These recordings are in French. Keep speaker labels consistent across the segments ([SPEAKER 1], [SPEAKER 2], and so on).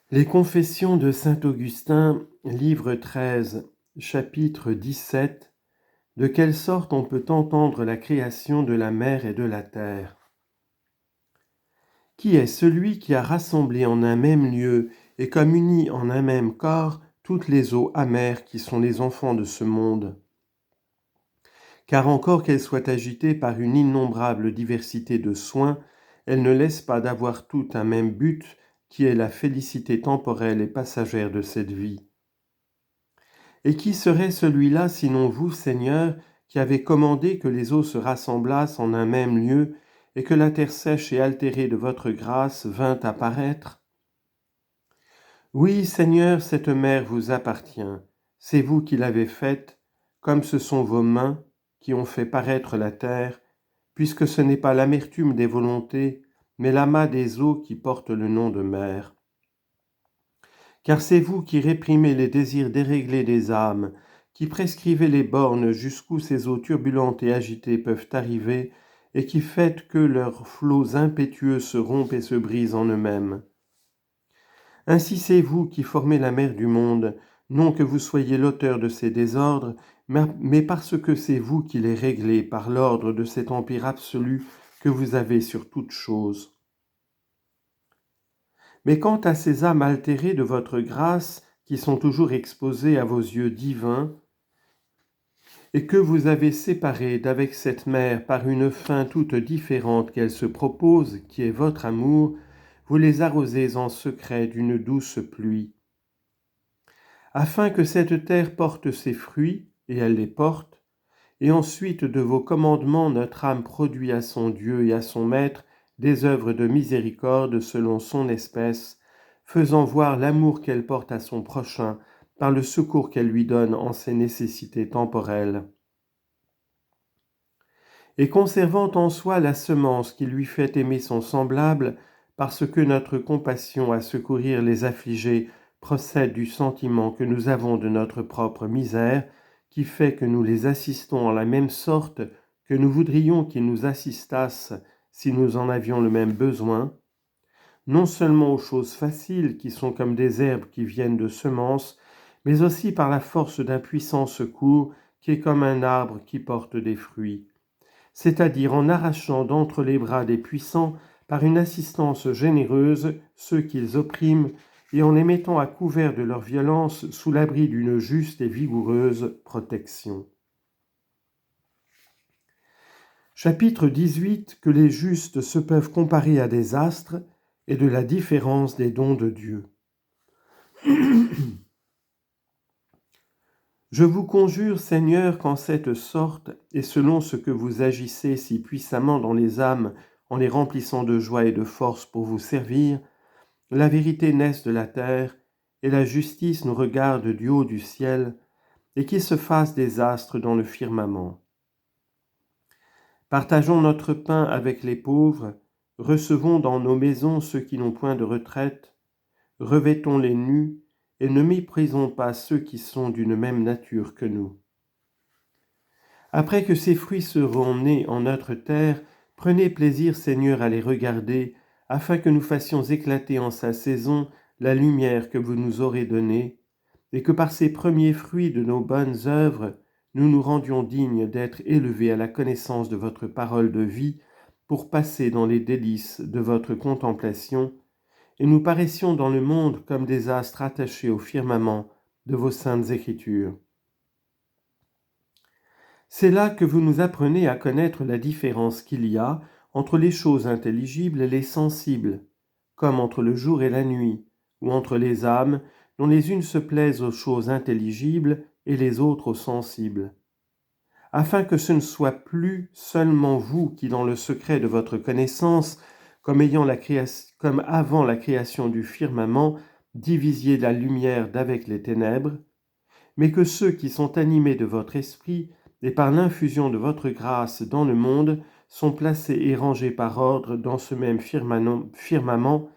[SPEAKER 1] Les Confessions de saint Augustin, livre 13, chapitre 17. De quelle sorte on peut entendre la création de la mer et de la terre? Qui est celui qui a rassemblé en un même lieu et comme uni en un même corps toutes les eaux amères qui sont les enfants de ce monde? Car encore qu'elles soient agitées par une innombrable diversité de soins, elles ne laissent pas d'avoir toutes un même but, qui est la félicité temporelle et passagère de cette vie. Et qui serait celui-là, sinon vous, Seigneur, qui avez commandé que les eaux se rassemblassent en un même lieu, et que la terre sèche et altérée de votre grâce vînt apparaître? Oui, Seigneur, cette mer vous appartient. C'est vous qui l'avez faite, comme ce sont vos mains qui ont fait paraître la terre, puisque ce n'est pas l'amertume des volontés, mais l'amas des eaux qui porte le nom de mer. Car c'est vous qui réprimez les désirs déréglés des âmes, qui prescrivez les bornes jusqu'où ces eaux turbulentes et agitées peuvent arriver, et qui faites que leurs flots impétueux se rompent et se brisent en eux-mêmes. Ainsi c'est vous qui formez la mer du monde, non que vous soyez l'auteur de ces désordres, mais parce que c'est vous qui les réglez par l'ordre de cet empire absolu que vous avez sur toutes choses. Mais quant à ces âmes altérées de votre grâce, qui sont toujours exposées à vos yeux divins, et que vous avez séparées d'avec cette mer par une fin toute différente qu'elle se propose, qui est votre amour, vous les arrosez en secret d'une douce pluie. Afin que cette terre porte ses fruits, et elle les porte, et ensuite de vos commandements notre âme produit à son Dieu et à son Maître des œuvres de miséricorde selon son espèce, faisant voir l'amour qu'elle porte à son prochain par le secours qu'elle lui donne en ses nécessités temporelles. Et conservant en soi la semence qui lui fait aimer son semblable, parce que notre compassion à secourir les affligés procède du sentiment que nous avons de notre propre misère, qui fait que nous les assistons en la même sorte que nous voudrions qu'ils nous assistassent si nous en avions le même besoin, non seulement aux choses faciles qui sont comme des herbes qui viennent de semences, mais aussi par la force d'un puissant secours qui est comme un arbre qui porte des fruits, c'est-à-dire en arrachant d'entre les bras des puissants par une assistance généreuse ceux qu'ils oppriment et en les mettant à couvert de leur violence sous l'abri d'une juste et vigoureuse protection. Chapitre 18. Que les justes se peuvent comparer à des astres et de la différence des dons de Dieu. Je vous conjure, Seigneur, qu'en cette sorte, et selon ce que vous agissez si puissamment dans les âmes en les remplissant de joie et de force pour vous servir, la vérité naisse de la terre, et la justice nous regarde du haut du ciel, et qu'il se fasse des astres dans le firmament. Partageons notre pain avec les pauvres, recevons dans nos maisons ceux qui n'ont point de retraite, revêtons les nus, et ne méprisons pas ceux qui sont d'une même nature que nous. Après que ces fruits seront nés en notre terre, prenez plaisir, Seigneur, à les regarder, afin que nous fassions éclater en sa saison la lumière que vous nous aurez donnée, et que par ces premiers fruits de nos bonnes œuvres, nous nous rendions dignes d'être élevés à la connaissance de votre parole de vie, pour passer dans les délices de votre contemplation, et nous paraissions dans le monde comme des astres attachés au firmament de vos saintes Écritures. C'est là que vous nous apprenez à connaître la différence qu'il y a entre les choses intelligibles et les sensibles, comme entre le jour et la nuit, ou entre les âmes dont les unes se plaisent aux choses intelligibles et les autres aux sensibles, afin que ce ne soit plus seulement vous qui, dans le secret de votre connaissance, comme avant la création du firmament, divisiez la lumière d'avec les ténèbres, mais que ceux qui sont animés de votre esprit et par l'infusion de votre grâce dans le monde sont placés et rangés par ordre dans ce même firmament,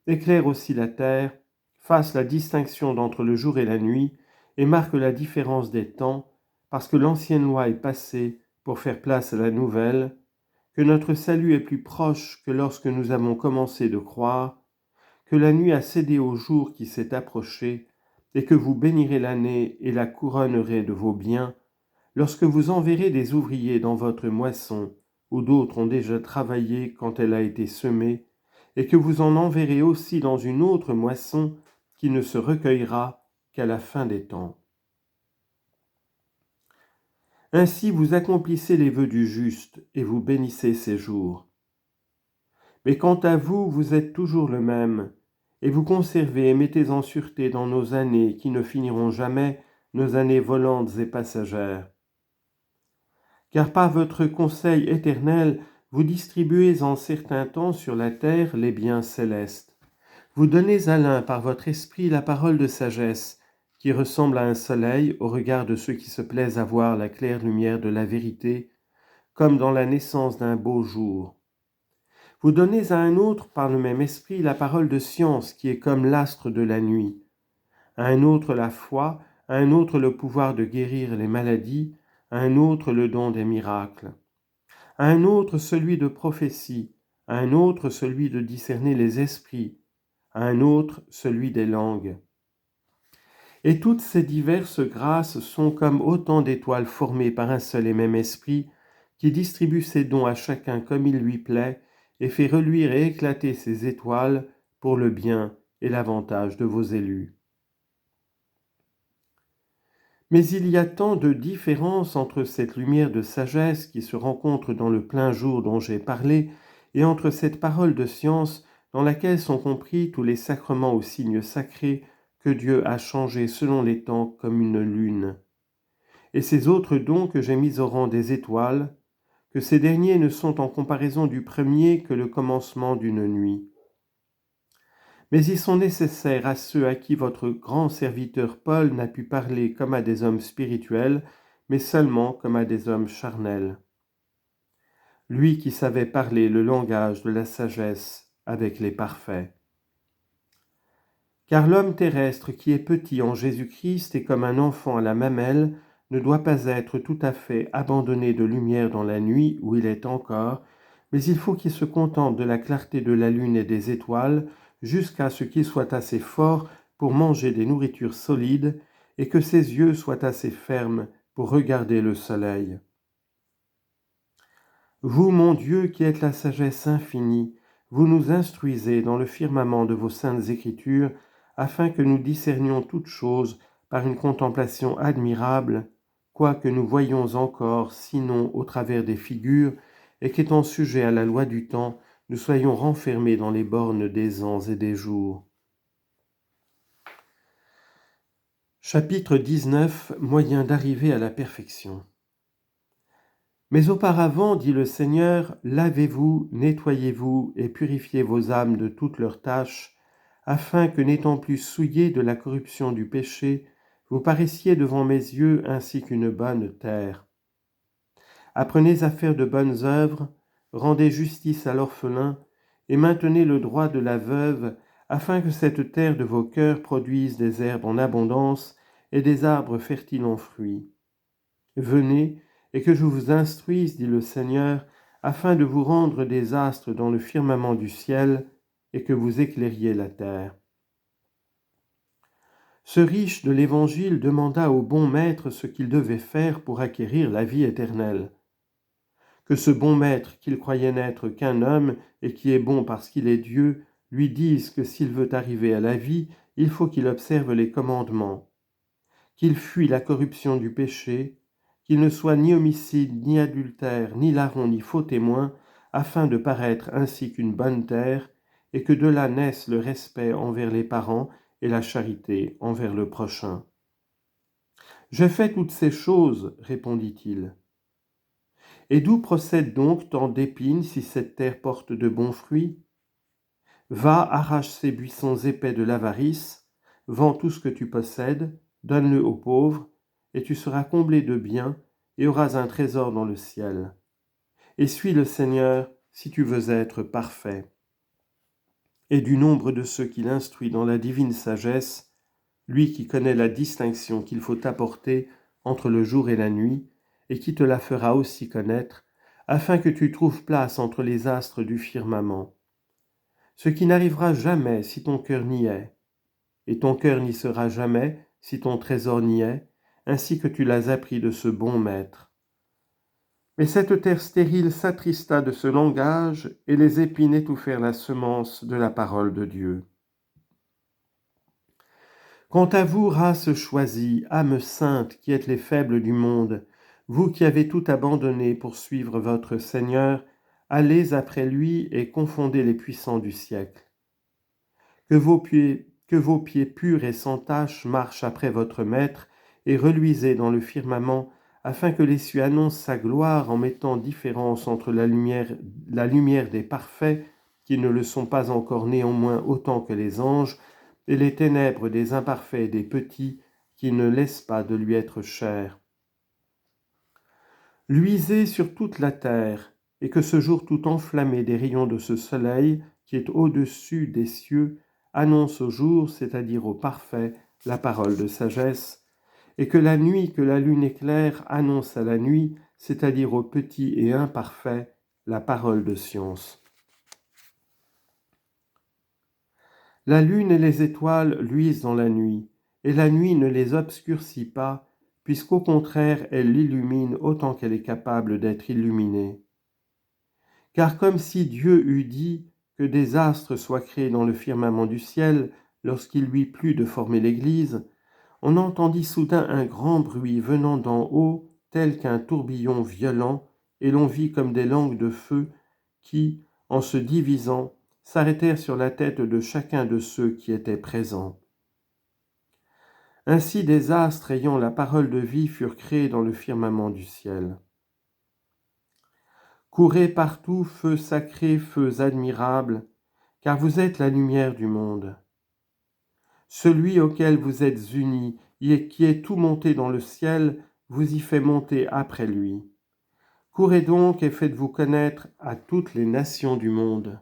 [SPEAKER 1] éclairent aussi la terre, fassent la distinction d'entre le jour et la nuit, et marquent la différence des temps, parce que l'ancienne loi est passée pour faire place à la nouvelle, que notre salut est plus proche que lorsque nous avons commencé de croire, que la nuit a cédé au jour qui s'est approché, et que vous bénirez l'année et la couronnerez de vos biens, lorsque vous enverrez des ouvriers dans votre moisson, où d'autres ont déjà travaillé quand elle a été semée, et que vous en enverrez aussi dans une autre moisson qui ne se recueillera qu'à la fin des temps. Ainsi vous accomplissez les vœux du juste et vous bénissez ses jours. Mais quant à vous, vous êtes toujours le même, et vous conservez et mettez en sûreté dans nos années qui ne finiront jamais, nos années volantes et passagères. Car par votre conseil éternel, vous distribuez en certain temps sur la terre les biens célestes. Vous donnez à l'un par votre esprit la parole de sagesse, qui ressemble à un soleil au regard de ceux qui se plaisent à voir la claire lumière de la vérité, comme dans la naissance d'un beau jour. Vous donnez à un autre par le même esprit la parole de science, qui est comme l'astre de la nuit. À un autre la foi, à un autre le pouvoir de guérir les maladies, à un autre le don des miracles, à un autre celui de prophétie, à un autre celui de discerner les esprits, à un autre celui des langues. Et toutes ces diverses grâces sont comme autant d'étoiles formées par un seul et même esprit, qui distribue ses dons à chacun comme il lui plaît, et fait reluire et éclater ces étoiles pour le bien et l'avantage de vos élus. Mais il y a tant de différences entre cette lumière de sagesse qui se rencontre dans le plein jour dont j'ai parlé, et entre cette parole de science dans laquelle sont compris tous les sacrements aux signes sacrés que Dieu a changés selon les temps comme une lune, et ces autres dons que j'ai mis au rang des étoiles, que ces derniers ne sont en comparaison du premier que le commencement d'une nuit. Mais ils sont nécessaires à ceux à qui votre grand serviteur Paul n'a pu parler comme à des hommes spirituels, mais seulement comme à des hommes charnels. Lui qui savait parler le langage de la sagesse avec les parfaits. Car l'homme terrestre qui est petit en Jésus-Christ et comme un enfant à la mamelle ne doit pas être tout à fait abandonné de lumière dans la nuit où il est encore, mais il faut qu'il se contente de la clarté de la lune et des étoiles jusqu'à ce qu'il soit assez fort pour manger des nourritures solides et que ses yeux soient assez fermes pour regarder le soleil. Vous, mon Dieu, qui êtes la sagesse infinie, vous nous instruisez dans le firmament de vos saintes écritures, afin que nous discernions toutes choses par une contemplation admirable, quoique nous voyions encore, sinon au travers des figures, et qu'étant sujets à la loi du temps, nous soyons renfermés dans les bornes des ans et des jours. Chapitre 19. Moyen d'arriver à la perfection. Mais auparavant, dit le Seigneur, lavez-vous, nettoyez-vous et purifiez vos âmes de toutes leurs tâches, afin que n'étant plus souillés de la corruption du péché, vous paraissiez devant mes yeux ainsi qu'une bonne terre. Apprenez à faire de bonnes œuvres, rendez justice à l'orphelin, et maintenez le droit de la veuve, afin que cette terre de vos cœurs produise des herbes en abondance et des arbres fertiles en fruits. Venez, et que je vous instruise, dit le Seigneur, afin de vous rendre des astres dans le firmament du ciel, et que vous éclairiez la terre. Ce riche de l'Évangile demanda au bon maître ce qu'il devait faire pour acquérir la vie éternelle. Que ce bon maître, qu'il croyait n'être qu'un homme, et qui est bon parce qu'il est Dieu, lui dise que s'il veut arriver à la vie, il faut qu'il observe les commandements, qu'il fuit la corruption du péché, qu'il ne soit ni homicide, ni adultère, ni larron, ni faux témoin, afin de paraître ainsi qu'une bonne terre, et que de là naisse le respect envers les parents et la charité envers le prochain. « J'ai fait toutes ces choses, répondit-il. Et d'où procède donc tant d'épines si cette terre porte de bons fruits ? Va, arrache ces buissons épais de l'avarice, vends tout ce que tu possèdes, donne-le aux pauvres, et tu seras comblé de biens et auras un trésor dans le ciel. Et suis le Seigneur si tu veux être parfait. » Et du nombre de ceux qu'il instruit dans la divine sagesse, lui qui connaît la distinction qu'il faut apporter entre le jour et la nuit, et qui te la fera aussi connaître, afin que tu trouves place entre les astres du firmament. ce qui n'arrivera jamais si ton cœur n'y est, et ton cœur n'y sera jamais si ton trésor n'y est, ainsi que tu l'as appris de ce bon maître. Mais cette terre stérile s'attrista de ce langage, et les épines étouffèrent la semence de la parole de Dieu. Quant à vous, race choisie, âme sainte, qui êtes les faibles du monde, vous qui avez tout abandonné pour suivre votre Seigneur, allez après lui et confondez les puissants du siècle. Que vos pieds purs et sans tache marchent après votre Maître et reluisez dans le firmament, afin que les cieux annoncent sa gloire en mettant différence entre la lumière des parfaits, qui ne le sont pas encore néanmoins autant que les anges, et les ténèbres des imparfaits et des petits, qui ne laissent pas de lui être chers. Luisez sur toute la terre, et que ce jour tout enflammé des rayons de ce soleil, qui est au-dessus des cieux, annonce au jour, c'est-à-dire au parfait, la parole de sagesse, et que la nuit que la lune éclaire annonce à la nuit, c'est-à-dire au petit et imparfait, la parole de science. La lune et les étoiles luisent dans la nuit, et la nuit ne les obscurcit pas, puisqu'au contraire elle l'illumine autant qu'elle est capable d'être illuminée. Car comme si Dieu eût dit que des astres soient créés dans le firmament du ciel lorsqu'il lui plut de former l'Église, on entendit soudain un grand bruit venant d'en haut, tel qu'un tourbillon violent, et l'on vit comme des langues de feu qui, en se divisant, s'arrêtèrent sur la tête de chacun de ceux qui étaient présents. Ainsi des astres ayant la parole de vie furent créés dans le firmament du ciel. Courez partout, feux sacrés, feux admirables, car vous êtes la lumière du monde. Celui auquel vous êtes unis et qui est tout monté dans le ciel, vous y fait monter après lui. Courez donc et faites-vous connaître à toutes les nations du monde.